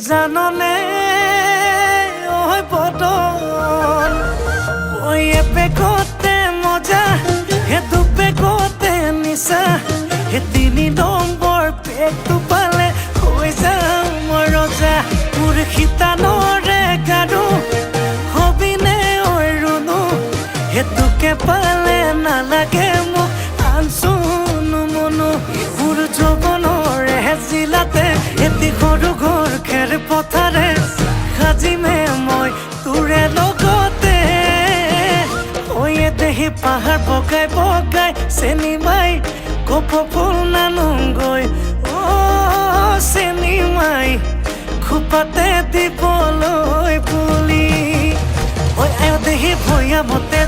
জাননে ওই বদন ওই এপেকতে মজা হে দুপেকতে নিচা হে 3 নম্বৰ পেকটো পালে হৈ যাওঁ মই ৰজা মোৰ শীতানৰে গাৰু হবিনে ঐ ৰুণু হেতুকে পালে নালাগে মোক আনচুনো মনো মোৰ যৌৱনৰে জিলাতে এটি সৰু ঘৰ খেৰ পথাৰে সাজিমে মই তোৰে লগতে ঐ দেহি পাহাৰ বগাই বগাই চেনি মাই কপৌ ফুল নানুংগৈ চেনি মাই খোপাতে দিবলৈ পুলি ঐ আয় দেহি ভৈয়ামতে